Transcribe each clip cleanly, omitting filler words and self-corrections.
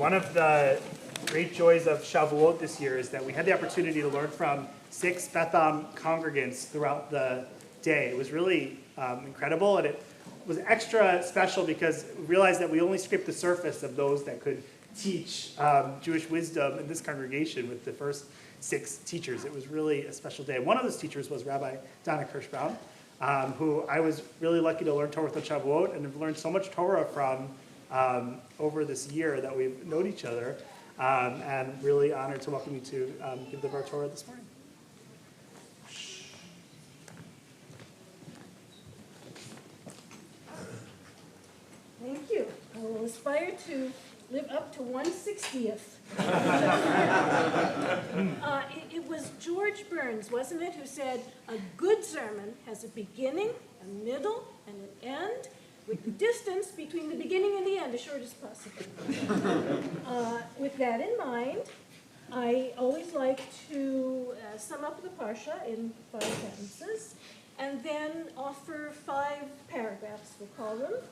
One of the great joys of Shavuot this year is that we had the opportunity to learn from 6 Beth Am congregants throughout the day. It was really incredible, and it was extra special because we realized that we only scraped the surface of those that could teach Jewish wisdom in this congregation with the first 6 teachers. It was really a special day. One of those teachers was Rabbi Donna Kirshbaum, who I was really lucky to learn Torah with on Shavuot and have learned so much Torah from over this year that we've known each other, and really honored to welcome you to give the Var Torah this morning. Thank you. I will aspire to live up to 1/60th. It was George Burns, wasn't it, who said, a good sermon has a beginning, a middle, and an end, with the distance between the beginning and the end as short as possible. With that in mind, I always like to sum up the Parsha in 5 sentences, and then offer 5 paragraphs, we'll call them.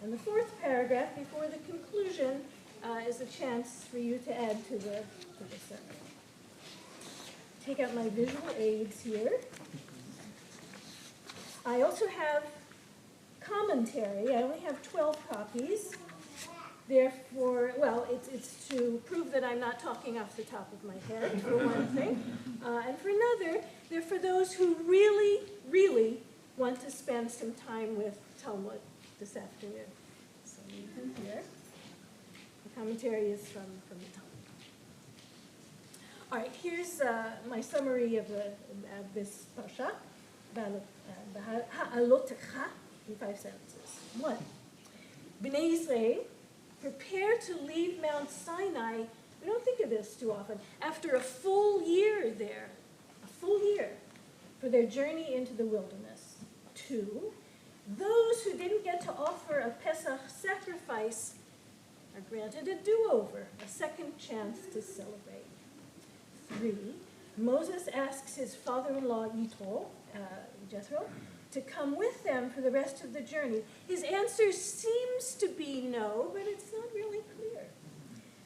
And the 4th paragraph, before the conclusion, is a chance for you to add to the sermon. Take out my visual aids here. I also have commentary. I only have 12 copies. Therefore, well, it's to prove that I'm not talking off the top of my head, for one thing. And for another, they're for those who really, really want to spend some time with Talmud this afternoon. So you can hear. The commentary is from the Talmud. All right, here's my summary of this Parsha, Beha'alotecha, in 5 sentences. 1. Bnei Yisrael, prepare to leave Mount Sinai. We don't think of this too often. After a full year there, a full year, for their journey into the wilderness. 2. Those who didn't get to offer a Pesach sacrifice are granted a do-over, a second chance to celebrate. 3. Moses asks his father-in-law Jethro, to come with them for the rest of the journey. His answer seems to be no, but it's not really clear.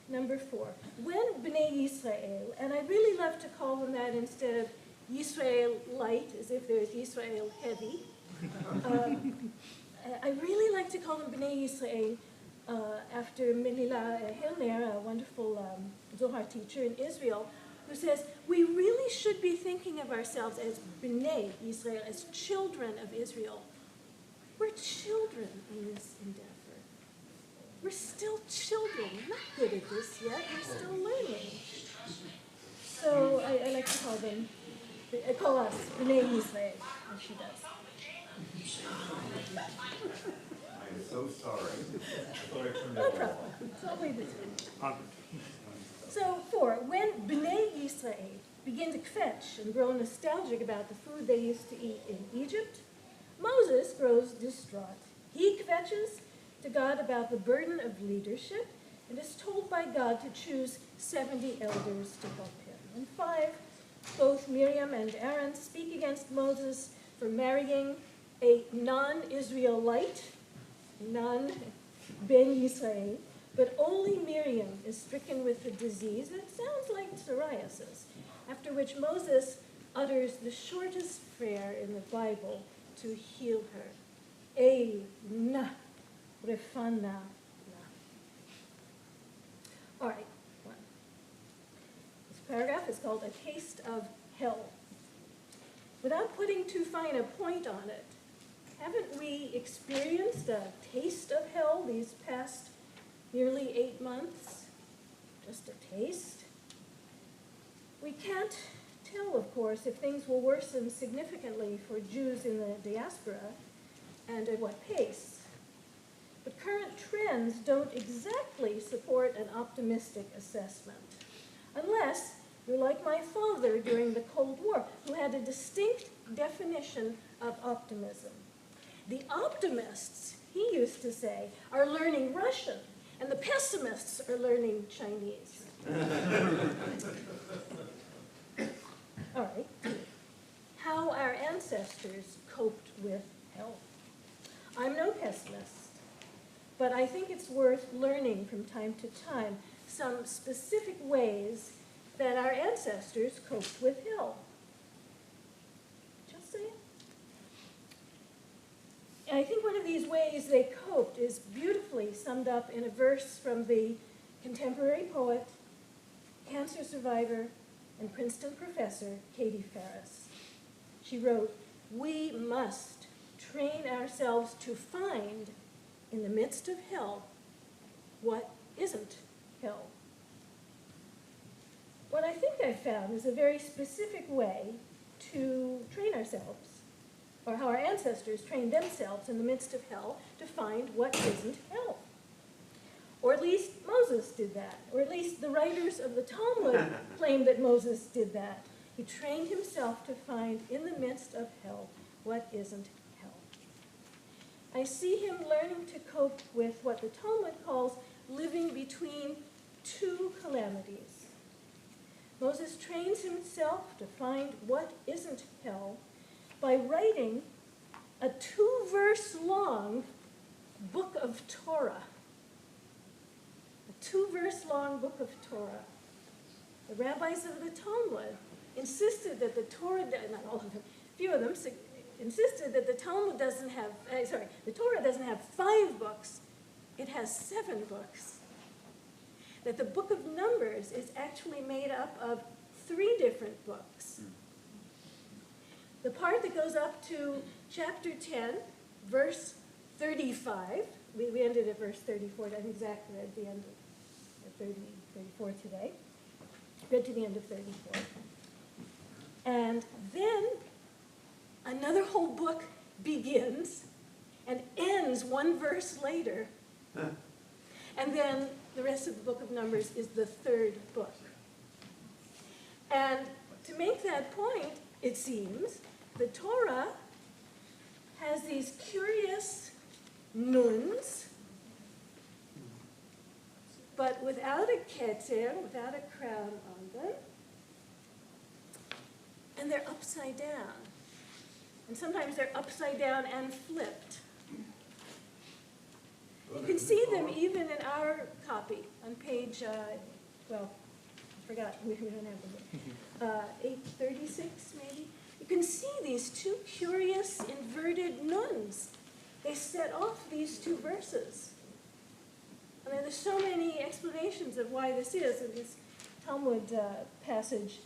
Number 4. When Bnei Yisrael, and I really love to call them that instead of Yisrael light, as if there's Yisrael heavy. I really like to call them Bnei Yisrael after Melila Hilner, a wonderful Zohar teacher in Israel, who says, we really should be thinking of ourselves as Bnei Yisrael, as children of Israel. We're children in this endeavor. We're still children. We're not good at this yet. We're still learning. So I like to call us Bnei Yisrael, as she does. I'm so sorry. No problem. It's all way between. So 4, when Bnei Yisrael begin to kvetch and grow nostalgic about the food they used to eat in Egypt, Moses grows distraught. He kvetches to God about the burden of leadership and is told by God to choose 70 elders to help him. And 5, both Miriam and Aaron speak against Moses for marrying a non-Israelite, non-Ben Yisrael, but only Miriam is stricken with the disease that sounds like psoriasis, after which Moses utters the shortest prayer in the Bible to heal her. Na refana na. All right, 1. This paragraph is called A Taste of Hell. Without putting too fine a point on it, haven't we experienced a taste of hell these past nearly 8 months? Just a taste? We can't tell, of course, if things will worsen significantly for Jews in the diaspora and at what pace. But current trends don't exactly support an optimistic assessment, unless you're like my father during the Cold War, who had a distinct definition of optimism. The optimists, he used to say, are learning Russian, and the pessimists are learning Chinese. All right. How our ancestors coped with health. I'm no pessimist, but I think it's worth learning from time to time some specific ways that our ancestors coped with hell. Just saying. And I think one of these ways they coped is beautifully summed up in a verse from the contemporary poet, cancer survivor, and Princeton professor, Katie Ferris. She wrote, "We must train ourselves to find, in the midst of hell, what isn't hell." What I think I found is a very specific way to train ourselves, or how our ancestors trained themselves in the midst of hell to find what isn't hell. Or at least Moses did that, or at least the writers of the Talmud claim that Moses did that. He trained himself to find in the midst of hell what isn't hell. I see him learning to cope with what the Talmud calls living between two calamities. Moses trains himself to find what isn't hell by writing a 2-verse long book of Torah. A 2-verse long book of Torah. The rabbis of the Talmud insisted that the Torah, not all of them, a few of them insisted that the Talmud doesn't have, the Torah doesn't have 5 books, it has 7 books. That the book of Numbers is actually made up of 3 different books. The part that goes up to chapter 10, verse 35, we ended at verse 34, I'm exactly at the end of 34 today, read to the end of 34. And then another whole book begins and ends 1 verse later. And then the rest of the book of Numbers is the 3rd book. And to make that point, it seems, the Torah has these curious nuns, but without a ketzer, without a crown on them. And they're upside down. And sometimes they're upside down and flipped. You can see them even in our copy on page, I forgot, we don't have them. 836 maybe. You can see these 2 curious inverted nuns. They set off these 2 verses. I mean, there's so many explanations of why this is, and this Talmud passage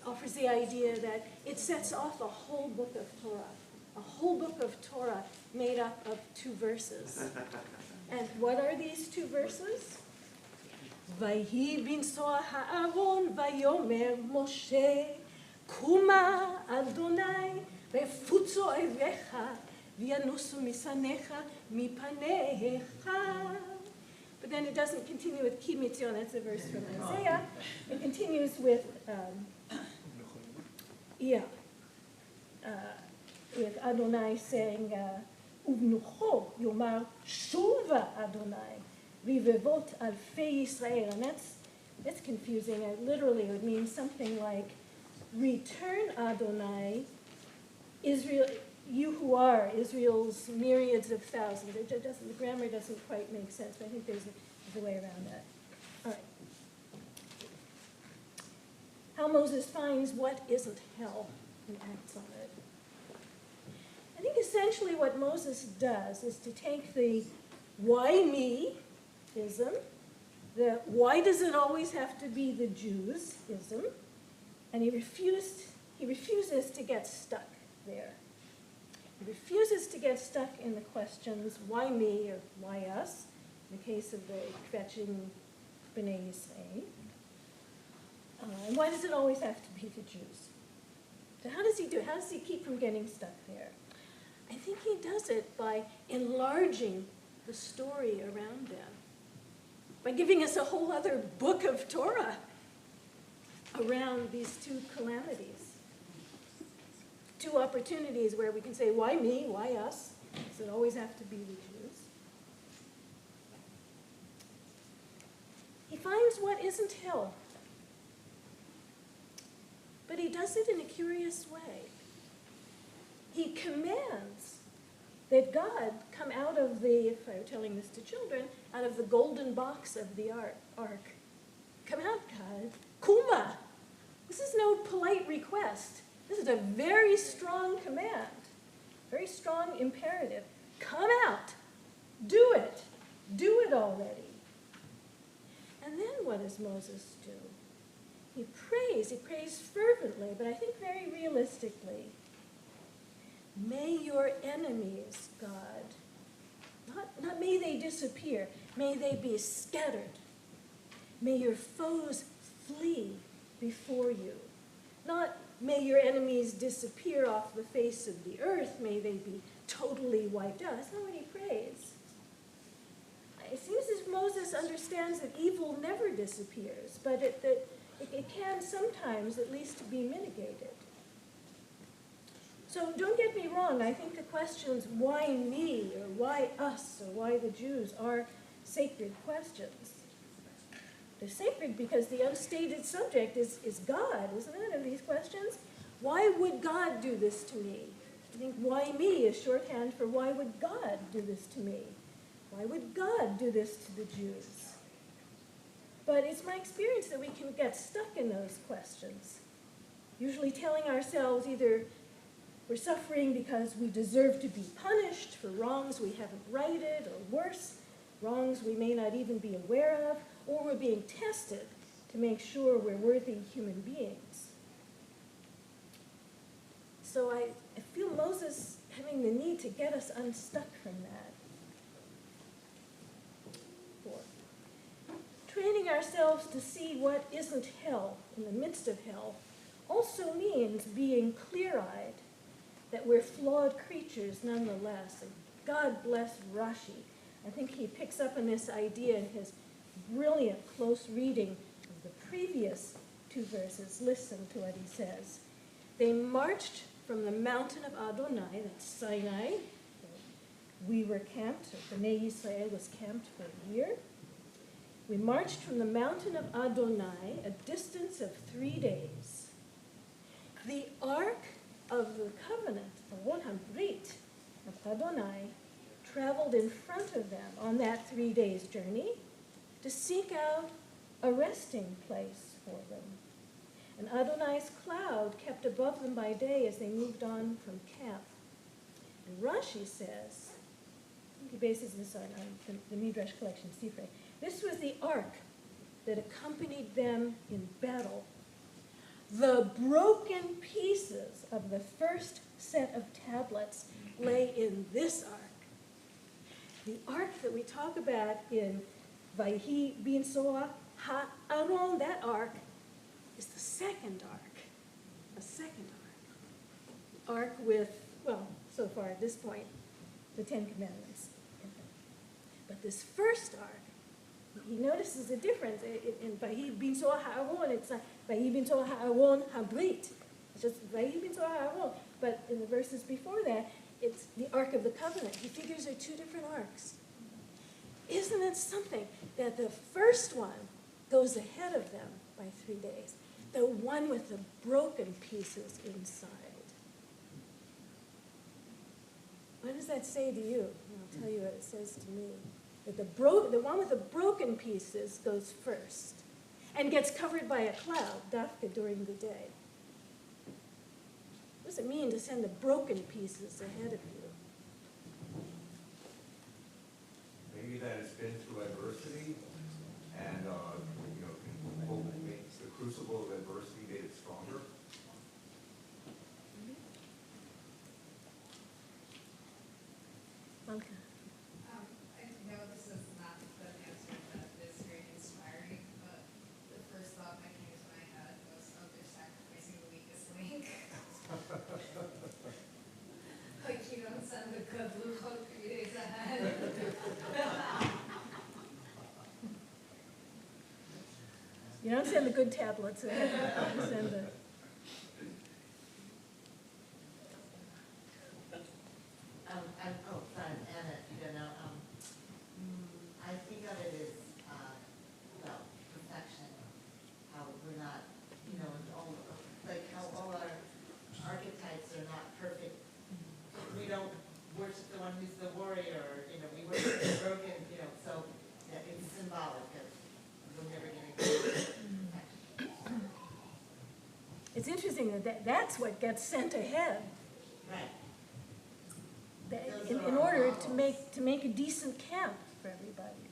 offers the idea that it sets off a whole book of Torah. A whole book of Torah made up of 2 verses. And what are these 2 verses? Vayhi binsoa ha'aron vayomer Moshe kuma Adonai vefutzo oivecha v'yanusu misanecha mipanecha. But then it doesn't continue with ki mitzion, that's a verse from Isaiah. It continues with with Adonai saying, Uvnucho yomar shuva Adonai, rivevot alfei Yisrael. And that's confusing. Literally, it would mean something like, return Adonai, Israel, you who are Israel's myriads of thousands. The grammar doesn't quite make sense, but I think there's a way around that. All right. How Moses finds what isn't hell and acts on it. I think essentially what Moses does is to take the why me-ism, the why does it always have to be the Jews-ism, and he refuses to get stuck there. He refuses to get stuck in the questions why me or why us, in the case of the kvetching B'nai Yisrael. And why does it always have to be the Jews? So how does he do it? How does he keep from getting stuck there? I think he does it by enlarging the story around them, by giving us a whole other book of Torah around these 2 calamities. 2 opportunities where we can say, why me, why us? Does it always have to be the Jews? He finds what isn't hell, but he does it in a curious way. He commands that God come out of the, if I were telling this to children, out of the golden box of the ark. Come out, God. Kuma. This is no polite request. This is a very strong command, very strong imperative. Come out. Do it. Do it already. And then what does Moses do? He prays fervently, but I think very realistically. May your enemies, God, not may they disappear, may they be scattered. May your foes flee before you. Not may your enemies disappear off the face of the earth, may they be totally wiped out. That's not what he prays. It seems as if Moses understands that evil never disappears, but it can sometimes at least be mitigated. So don't get me wrong, I think the questions why me or why us or why the Jews are sacred questions. They're sacred because the unstated subject is God, isn't it, of these questions? Why would God do this to me? I think why me is shorthand for why would God do this to me? Why would God do this to the Jews? But it's my experience that we can get stuck in those questions, usually telling ourselves either we're suffering because we deserve to be punished for wrongs we haven't righted, or worse, wrongs we may not even be aware of, or we're being tested to make sure we're worthy human beings. So I feel Moses having the need to get us unstuck from that. 4. Training ourselves to see what isn't hell in the midst of hell also means being clear-eyed that we're flawed creatures nonetheless. And God bless Rashi. I think he picks up on this idea in his brilliant close reading of the previous 2 verses. Listen to what he says. They marched from the mountain of Adonai, that's Sinai. We were camped, or Bnei Yisrael was camped for a year. We marched from the mountain of Adonai a distance of 3 days. The ark of the covenant, the Won HaBrit of Adonai, traveled in front of them on that 3 days journey to seek out a resting place for them. And Adonai's cloud kept above them by day as they moved on from camp. And Rashi says, he bases this on the Midrash collection Sifrei, this was the ark that accompanied them in battle. The broken pieces of the first set of tablets lay in this ark. The ark that we talk about in Vayhi bin Soah Ha'aron, that ark is the second ark. A second ark. Ark with, well, so far at this point, the 10 Commandments. But this first ark, he notices a difference. In Vayhi bin Soah Ha'aron, it's not Vayhi bin Soah Ha'aron HaBrit. It's just Vayhi bin Soah Ha'aron. But in the verses before that, it's the Ark of the Covenant. He figures they're 2 different arks. Isn't it something that the first one goes ahead of them by 3 days? The one with the broken pieces inside. What does that say to you? And I'll tell you what it says to me. That the one with the broken pieces goes first and gets covered by a cloud, dafka, during the day. What does it mean to send the broken pieces ahead of you? Maybe that it's been through adversity and, makes the crucible of adversity made it stronger. Malka. I know this is not the answer that is very inspiring, but the first thought that came to my head was of they're sacrificing the weakest link. Like you don't send the good Luchot 3 days ahead. You don't send the good tablets ahead. You send the... I think of it as, perfection, how we're not, like how all our archetypes are not perfect. We don't worship the one who's the warrior, you know, we worship the broken, you know, so that it's symbolic of we're never gonna get perfection. It's interesting that's what gets sent ahead. Right. That Those in are our order models. to make a decent camp for everybody.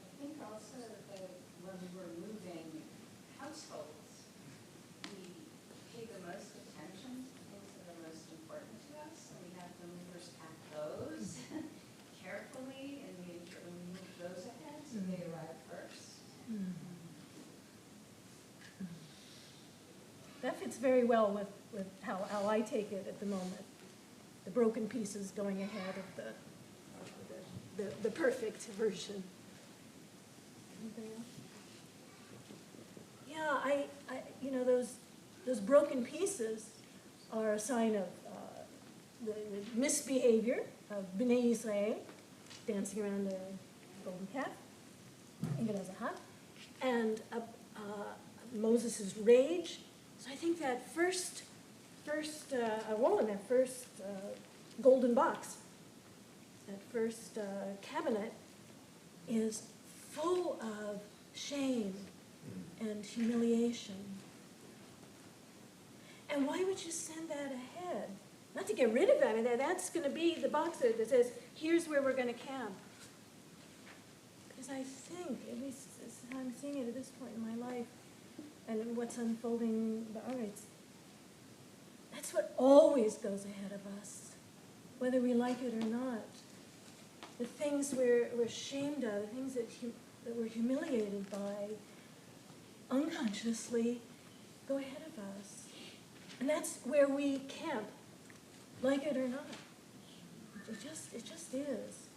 I think also that when we're moving households, we pay the most attention to things that are most important to us, and we have the movers pack those carefully, and we move those ahead so they arrive first. That fits very well with how I take it at the moment. The broken pieces going ahead of the perfect version. Anything else? Yeah, I you know, those broken pieces are a sign of the misbehavior of Bnei Israel, dancing around the golden calf, and Moses' rage. So I think that first golden box, that first cabinet, is full of shame and humiliation. And why would you send that ahead? Not to get rid of that. I mean, that's going to be the box that says, here's where we're going to camp. Because I think, at least as I'm seeing it at this point in my life, and what's unfolding, that's what always goes ahead of us, whether we like it or not. The things we're ashamed of, the things that we're humiliated by, unconsciously go ahead of us. And that's where we camp, like it or not. It just is.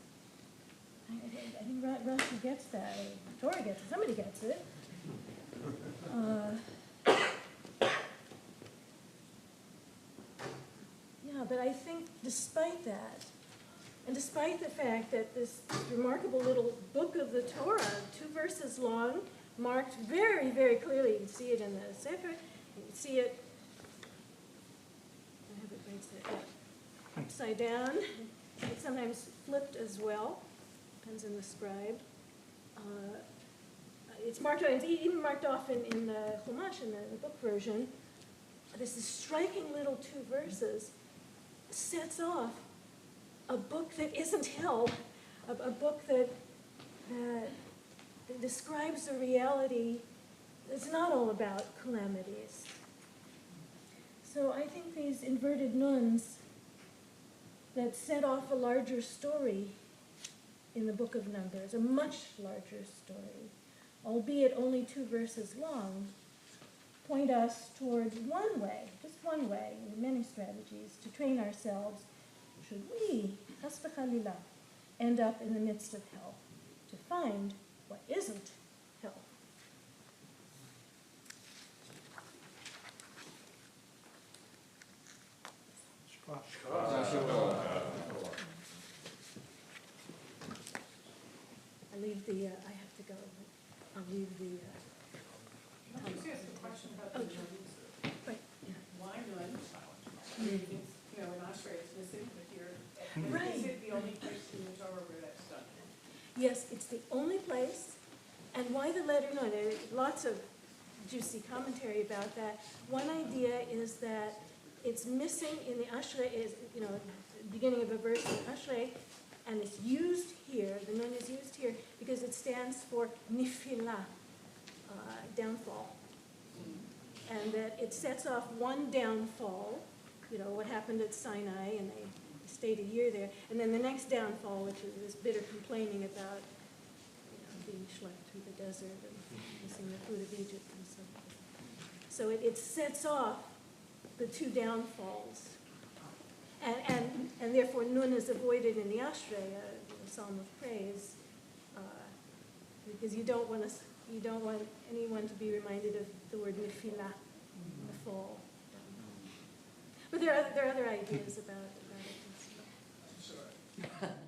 I think Rashi gets that, or Torah gets it, somebody gets it. Yeah, but I think despite that, and despite the fact that this remarkable little book of the Torah, 2 verses long, marked very, very clearly, you can see it in the Sefer, you can see it, I have it right there, upside down, it's sometimes flipped as well, depends on the scribe. It's marked, it's even marked off in the Chumash, in the book version. This striking little 2 verses sets off a book that isn't hell, a book that describes a reality that's not all about calamities. So I think these inverted nuns that set off a larger story in the book of Numbers, a much larger story, albeit only 2 verses long, point us towards one way, just one way, with many strategies, to train ourselves, should we, chas v'chalila, end up in the midst of hell, to find what isn't hell. I leave the, I have to go, but I'll leave the, Can I just ask a question about the nuns? right, yeah. Why nuns? I mean, it's, you know, in Australia it's missing, but here, Right. is it the only place in the Torah where that's done? Yes, it's the only place, and why the letter nun? There are lots of juicy commentary about that. One idea is that it's missing in the Ashrei, is, you know, the beginning of a verse in Ashrei, and it's used here, the nun is used here, because it stands for nifilah, downfall. And that it sets off one downfall, you know, what happened at Sinai, and they stayed a year there, and then the next downfall, which is this bitter complaining about, you know, being schlepped through the desert and missing the food of Egypt and so forth. So it sets off the 2 downfalls. And therefore Nun is avoided in the Ashrei, the Psalm of Praise, because you don't want anyone to be reminded of the word nifilah, the fall. But there are other ideas about it as well.